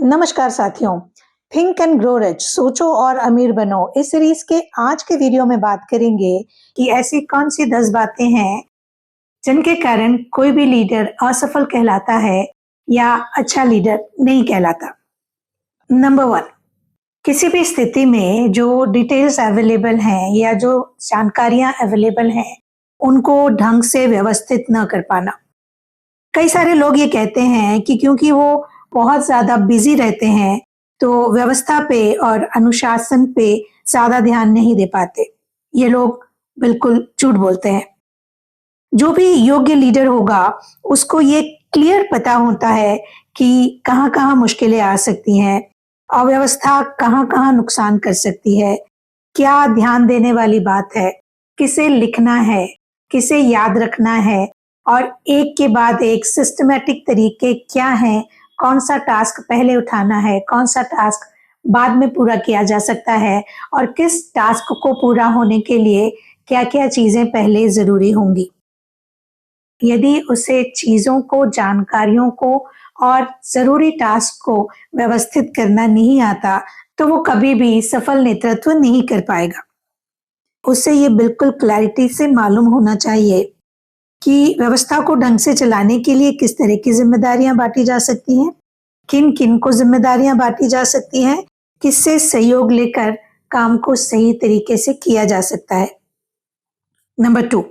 नमस्कार साथियों। Think and grow rich, सोचो और अमीर बनो, इस सीरीज के आज के वीडियो में बात करेंगे कि ऐसी कौन सी 10 बातें हैं जिनके कारण कोई भी लीडर असफल कहलाता है या अच्छा लीडर नहीं कहलाता। नंबर 1, किसी भी स्थिति में जो डिटेल्स अवेलेबल हैं या जो जानकारियां अवेलेबल हैं उनको ढंग से व्यवस्थित न कर पाना। कई सारे लोग ये कहते हैं कि क्योंकि वो बहुत ज़्यादा बिज़ी रहते हैं, तो व्यवस्था पे और अनुशासन पे ज़्यादा ध्यान नहीं दे पाते। ये लोग बिल्कुल झूठ बोलते हैं। जो भी योग्य लीडर होगा, उसको ये क्लियर पता होता है कि कहाँ-कहाँ मुश्किलें आ सकती हैं, अव्यवस्था कहाँ-कहाँ नुकसान कर सकती है, क्या ध्यान देने वाली बात है, किसे लिखना है, किसे याद रखना है और एक के बाद एक सिस्टमैटिक तरीके क्या हैं, कौन-सा टास्क पहले उठाना है, कौन-सा टास्क बाद में पूरा किया जा सकता है और किस टास्क को पूरा होने के लिए क्या-क्या चीज़ें पहले ज़रूरी होंगी। यदि उसे चीज़ों को, जानकारियों को और ज़रूरी टास्क को व्यवस्थित करना नहीं आता, तो वो कभी भी सफल नेतृत्व नहीं कर पाएगा। उसे ये बिल्कुल क्लैरिटी से मालूम होना चाहिए कि व्यवस्था को ढंग से चलाने के लिए किस तरह की ज़िम्मेदारियाँ बाँटी जा सकती हैं, किन-किन को ज़िम्मेदारियाँ बाँटी जा सकती हैं, किससे सहयोग लेकर काम को सही तरीके से किया जा सकता है। नंबर 2,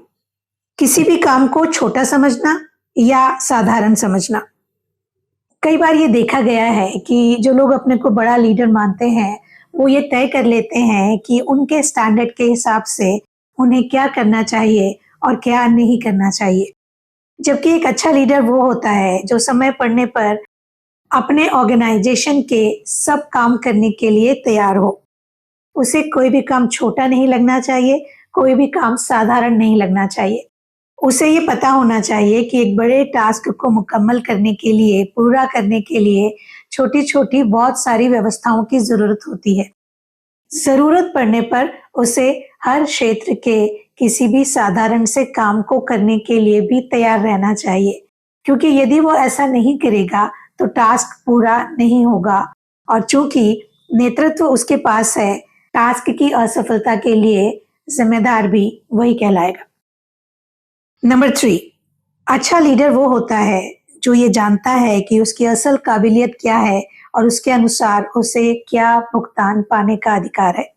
किसी भी काम को छोटा समझना या साधारण समझना। कई बार ये देखा गया है कि जो लोग अपने को बड़ा लीडर मानते हैं, वो ये तय कर लेते हैं कि उनके स्टैंडर्ड के हिसाब से उन्हें क्या करना चाहिए और क्या नहीं करना चाहिए। जबकि एक अच्छा लीडर वो होता है जो समय पड़ने पर अपने ऑर्गेनाइजेशन के सब काम करने के लिए तैयार हो। उसे कोई भी काम छोटा नहीं लगना चाहिए, कोई भी काम साधारण नहीं लगना चाहिए। उसे ये पता होना चाहिए कि एक बड़े टास्क को मुकम्मल करने के लिए, पूरा करने के लिए छोटी-छोटी बहुत सारी व्यवस्थाओं की ज़रूरत होती है। ज़रूरत पड़ने पर उसे हर क्षेत्र के किसी भी साधारण से काम को करने के लिए भी तैयार रहना चाहिए, क्योंकि यदि वो ऐसा नहीं करेगा, तो टास्क पूरा नहीं होगा और चूँकि नेतृत्व उसके पास है, टास्क की असफलता के लिए ज़िम्मेदार भी वही कहलाएगा। नंबर 3, अच्छा लीडर वो होता है जो ये जानता है कि उसकी असल काबिलियत क्या है और उसके अनुसार उसे क्या भुगतान पाने का अधिकार है।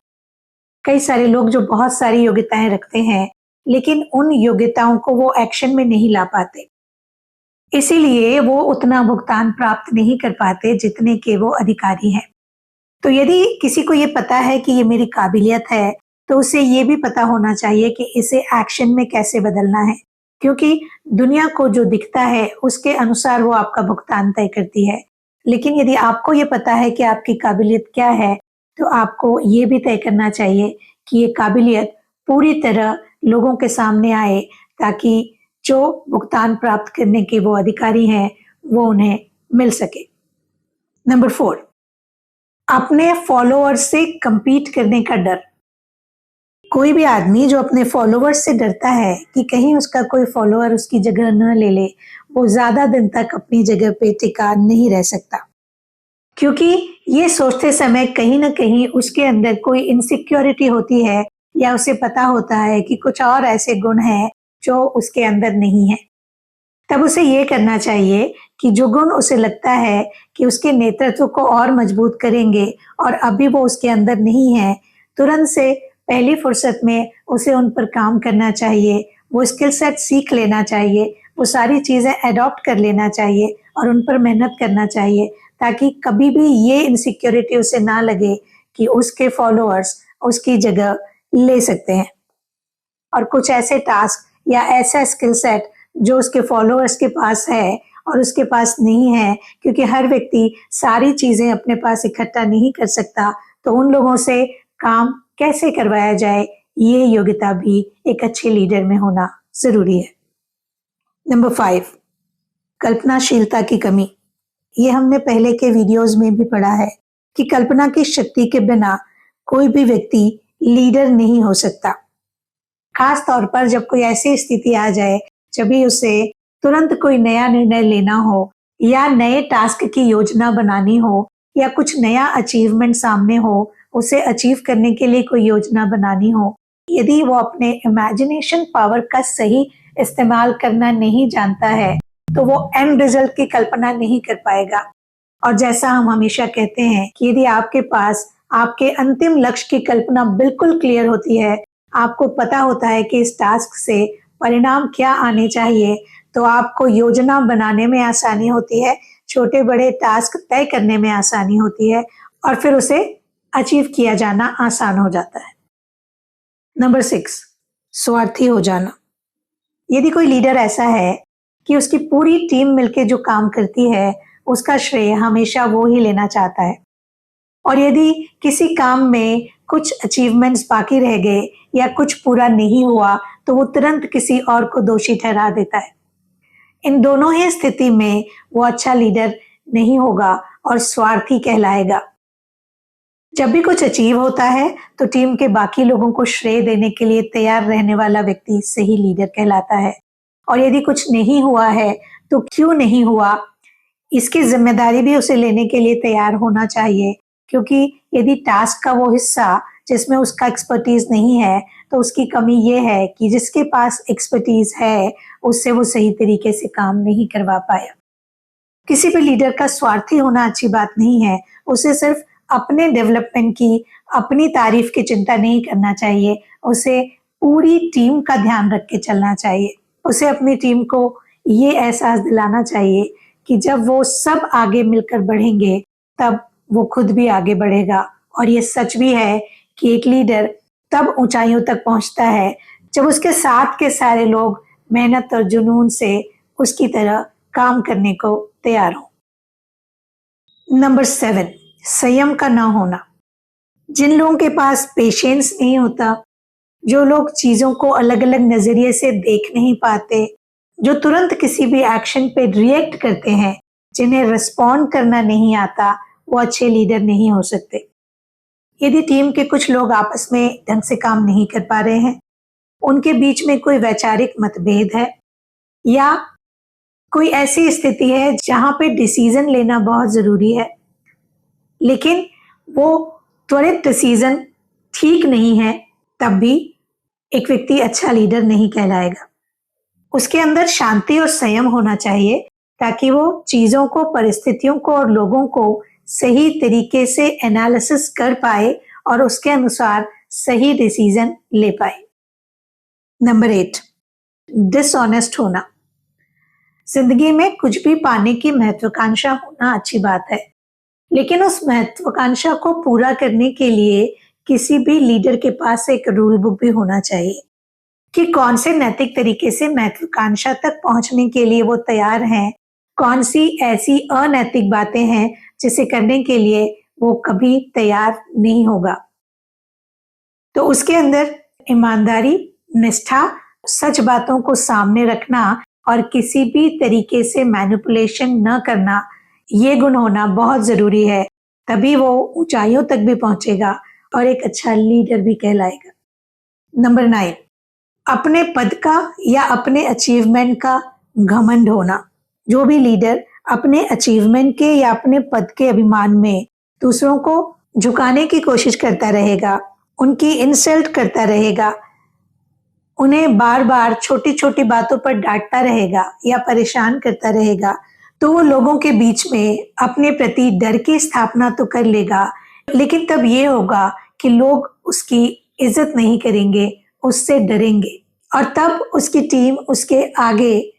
कई सारे लोग जो बहुत सारी योग्यताएं रखते हैं, लेकिन उन योग्यताओं को वो एक्शन में नहीं ला पाते। इसीलिए वो उतना भुगतान प्राप्त नहीं कर पाते जितने के वो अधिकारी हैं। तो यदि किसी को ये पता है कि ये मेरी काबिलियत है, तो उसे ये भी पता होना चाहिए कि इसे एक्शन में कैसे बदलना है, क्योंकि दुनिया को जो दिखता है उसके अनुसार वो आपका भुगतान तय करती है। लेकिन यदि आपको ये पता है कि आपकी काबिलियत क्या है, तो आपको ये भी तय करना चाहिए कि ये काबिलियत पूरी तरह लोगों के सामने आए, ताकि जो भुगतान प्राप्त करने के वो अधिकारी हैं, वो उन्हें मिल सके। नंबर 4, अपने फॉलोअर्स से compete करने का डर। कोई भी आदमी जो अपने फॉलोअर्स से डरता है कि कहीं उसका कोई फॉलोअर उसकी जगह न ले ले, वो ज़्यादा दिन तक अपनी जगह पे टिका नहीं रह सकता। क्योंकि ये सोचते समय कहीं न कहीं उसके अंदर कोई इनसिक्योरिटी होती है या उसे पता होता है कि कुछ और ऐसे गुण हैं जो उसके अंदर नहीं है। तब उसे ये करना चाहिए कि जो गुण उसे लगता है कि उसके नेतृत्व को और मजबूत करेंगे और अभी वो उसके अंदर नहीं है, तुरंत से पहली फुर्सत में उसे उन पर काम करना चाहिए, वो स्किल सेट सीख लेना चाहिए, वो सारी चीज़ें एडॉप्ट कर लेना चाहिए और उन पर मेहनत करना चाहिए, ताकि कभी भी ये इनसिक्योरिटी उसे ना लगे कि उसके फॉलोअर्स उसकी जगह ले सकते हैं। और कुछ ऐसे टास्क या ऐसा स्किल सेट जो उसके फॉलोअर्स के पास है और उसके पास नहीं है, क्योंकि हर व्यक्ति सारी चीज़ें अपने पास इकट्ठा नहीं कर सकता, तो उन लोगों से काम कैसे करवाया जाए, ये योग्यता भी एक अच्छे लीडर में होना ज़रूरी है। नंबर 5, कल्पनाशीलता की कमी। ये हमने पहले के वीडियोज़ में भी पढ़ा है कि कल्पना की शक्ति के बिना कोई भी व्यक्ति लीडर नहीं हो सकता। खास तौर पर जब कोई ऐसी स्थिति आ जाए, जब भी उसे तुरंत कोई नया निर्णय लेना हो या नए टास्क की योजना बनानी हो या कुछ नया अचीवमेंट सामने हो, उसे अचीव करने के लिए कोई योजना बनानी हो, यदि वो अपने इमेजिनेशन पावर का सही इस्तेमाल करना नहीं जानता है तो वो एंड रिजल्ट की कल्पना नहीं कर पाएगा। और जैसा हम हमेशा कहते हैं कि यदि आपके पास आपके अंतिम लक्ष्य की कल्पना बिल्कुल क्लियर होती है, आपको पता होता है कि इस टास्क से परिणाम क्या आने चाहिए, तो आपको योजना बनाने में आसानी होती है, छोटे बड़े टास्क तय करने में आसानी होती है और फिर उसे अचीव किया जाना आसान हो जाता है। नंबर 6, स्वार्थी हो जाना। यदि कोई लीडर ऐसा है कि उसकी पूरी टीम मिलकर जो काम करती है, उसका श्रेय हमेशा वो ही लेना चाहता है, और यदि किसी काम में कुछ अचीवमेंट्स बाकी रह गए या कुछ पूरा नहीं हुआ तो वो तुरंत किसी और को दोषी ठहरा देता है। इन दोनों ही स्थिति में वो अच्छा लीडर नहीं होगा और स्वार्थी कहलाएगा। जब भी कुछ अचीव होता है तो टीम के बाकी लोगों को श्रेय देने के लिए तैयार रहने वाला व्यक्ति सही लीडर कहलाता है, और यदि कुछ नहीं हुआ है तो क्यों नहीं हुआ, इसकी जिम्मेदारी भी उसे लेने के लिए तैयार होना चाहिए, क्योंकि यदि टास्क का वो हिस्सा जिसमें उसका एक्सपर्टीज नहीं है तो उसकी कमी ये है कि जिसके पास एक्सपर्टीज है उससे वो सही तरीके से काम नहीं करवा पाया। किसी भी लीडर का स्वार्थी होना अच्छी बात नहीं है। उसे सिर्फ अपने डेवलपमेंट की, अपनी तारीफ की चिंता नहीं करना चाहिए, उसे पूरी टीम का ध्यान रख के चलना चाहिए। उसे अपनी टीम को ये एहसास दिलाना चाहिए कि जब वो सब आगे मिलकर बढ़ेंगे तब वो खुद भी आगे बढ़ेगा। और ये सच भी है कि एक लीडर तब ऊंचाइयों तक पहुंचता है जब उसके साथ के सारे लोग मेहनत और जुनून से उसकी तरह काम करने को तैयार हो। नंबर 7, संयम का ना होना। जिन लोगों के पास पेशेंस नहीं होता, जो लोग चीजों को अलग अलग नजरिए से देख नहीं पाते, जो तुरंत किसी भी एक्शन पे रिएक्ट करते हैं, जिन्हें रिस्पॉन्ड करना नहीं आता, वो अच्छे लीडर नहीं हो सकते। यदि टीम के कुछ लोग आपस में ढंग से काम नहीं कर पा रहे हैं, उनके बीच में कोई वैचारिक मतभेद है या कोई ऐसी स्थिति है जहां पे डिसीजन लेना बहुत जरूरी है, लेकिन वो त्वरित डिसीजन ठीक नहीं है, तब भी एक व्यक्ति अच्छा लीडर नहीं कहलाएगा। उसके अंदर शांति और संयम होना चाहिए ताकि वो चीजों को, परिस्थितियों को और लोगों को सही तरीके से एनालिसिस कर पाए और उसके अनुसार सही डिसीजन ले पाए। नंबर 8, डिसऑनेस्ट होना। जिंदगी में कुछ भी पाने की महत्वाकांक्षा होना अच्छी बात है, लेकिन उस महत्वाकांक्षा को पूरा करने के लिए किसी भी लीडर के पास एक रूल बुक भी होना चाहिए कि कौन से नैतिक तरीके से महत्वाकांक्षा तक पहुंचने के लिए वो तैयार हैं, कौन सी ऐसी अनैतिक बातें हैं जिसे करने के लिए वो कभी तैयार नहीं होगा। तो उसके अंदर ईमानदारी, निष्ठा, सच बातों को सामने रखना और किसी भी तरीके से मैनिपुलेशन न करना, ये गुण होना बहुत जरूरी है। तभी वो ऊंचाइयों तक भी पहुंचेगा और एक अच्छा लीडर भी कहलाएगा। नंबर 9, अपने पद का या अपने अचीवमेंट का घमंड होना। जो भी लीडर अपने अचीवमेंट के या अपने पद के अभिमान में दूसरों को झुकाने की कोशिश करता रहेगा, उनकी इंसल्ट करता रहेगा, उन्हें बार बार छोटी छोटी बातों पर डांटता रहेगा या परेशान करता रहेगा, तो वो लोगों के बीच में अपने प्रति डर की स्थापना तो कर लेगा, लेकिन तब ये होगा कि लोग उसकी इज्जत नहीं करेंगे, उससे डरेंगे, और तब उसकी टीम उसके आगे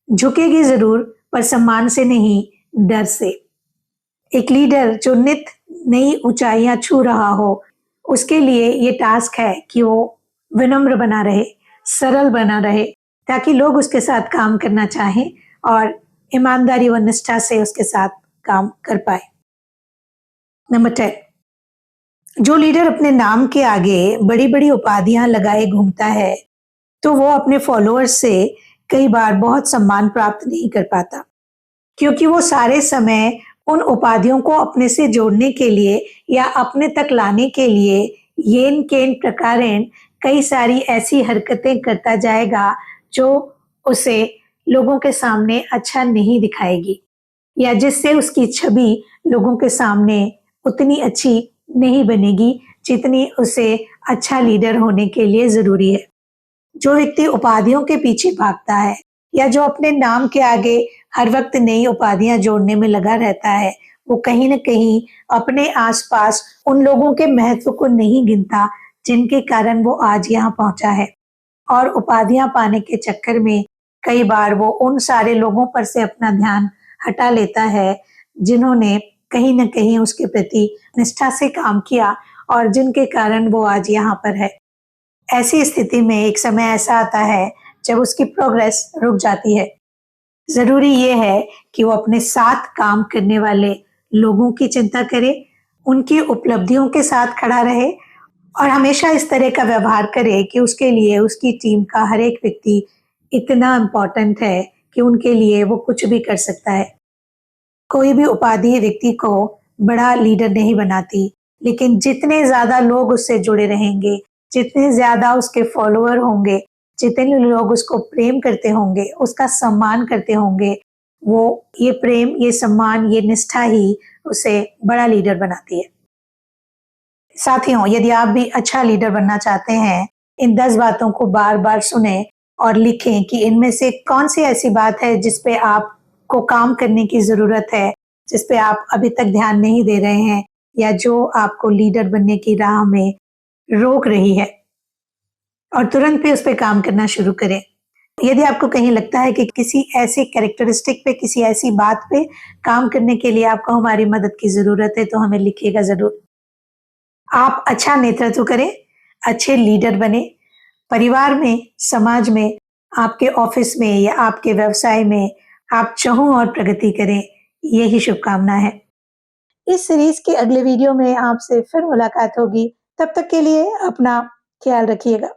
झुकेगी जरूर, पर सम्मान से नहीं, डर से। एक लीडर जो नित नई ऊंचाइयां छू रहा हो, उसके लिए ये टास्क है कि वो विनम्र बना रहे, सरल बना रहे, ताकि लोग उसके साथ काम करना चाहें और ईमानदारी व निष्ठा से उसके साथ काम कर पाए। नंबर 10, जो लीडर अपने नाम के आगे बड़ी बड़ी उपाधियां लगाए घूमता है, तो वो अपने फॉलोअर्स से कई बार बहुत सम्मान प्राप्त नहीं कर पाता, क्योंकि वो सारे समय उन उपाधियों को अपने से जोड़ने के लिए या अपने तक लाने के लिए येन केन प्रकारेण कई सारी ऐसी हरकतें करता जाएगा जो उसे लोगों के सामने अच्छा नहीं दिखाएगी या जिससे उसकी छवि लोगों के सामने उतनी अच्छी नहीं बनेगी जितनी उसे अच्छा लीडर होने के लिए ज़रूरी है। जो व्यक्ति उपाधियों के पीछे भागता है या जो अपने नाम के आगे हर वक्त नई उपाधियां जोड़ने में लगा रहता है, वो कहीं न कहीं अपने आसपास उन लोगों के महत्व को नहीं गिनता, जिनके कारण वो आज यहाँ पहुँचा है। और उपाधियां पाने के चक्कर में कई बार वो उन सारे लोगों पर से अपना ध्यान हटा लेता है, जिन्होंने कहीं न कहीं उसके प्रति निष्ठा से काम किया और जिनके कारण वो आज यहाँ पर है। ऐसी स्थिति में एक समय ऐसा आता है जब उसकी प्रोग्रेस रुक जाती है। ज़रूरी ये है कि वो अपने साथ काम करने वाले लोगों की चिंता करे, उनकी उपलब्धियों के साथ खड़ा रहे और हमेशा इस तरह का व्यवहार करे कि उसके लिए उसकी टीम का हर एक व्यक्ति इतना इम्पोर्टेंट है कि उनके लिए वो कुछ भी कर सकता है। कोई भी उपाधि व्यक्ति को बड़ा लीडर नहीं बनाती, लेकिन जितने ज़्यादा लोग उससे जुड़े रहेंगे, जितने ज़्यादा उसके फॉलोअर होंगे, जितने लोग उसको प्रेम करते होंगे, उसका सम्मान करते होंगे, वो ये प्रेम, ये सम्मान, ये निष्ठा ही उसे बड़ा लीडर बनाती है। साथियों, यदि आप भी अच्छा लीडर बनना चाहते हैं, इन 10 बातों को बार-बार सुनें और लिखें कि इनमें से कौन-सी ऐसी बात है जिस पे आपको काम करने की ज़रूरत है, जिस पे आप अभी तक ध्यान नहीं दे रहे हैं या जो आपको लीडर बनने की राह में रोक रही है और तुरंत भी उस पे काम करना शुरू करें। यदि आपको कहीं लगता है कि किसी ऐसी कैरेक्टरिस्टिक पे, किसी ऐसी बात पे काम करने के लिए आपको हमारी मदद की ज़रूरत है, तो हमें लिखिएगा ज़रूर। आप अच्छा नेतृत्व करें, अच्छे लीडर बने, परिवार में, समाज में, आपके ऑफिस में या आपके व्यवसाय में आप चहुँ और प्रगति करें, यही शुभकामना है। इस सीरीज के अगले वीडियो में आपसे फिर मुलाकात होगी, तब तक के लिए अपना ख्याल रखिएगा।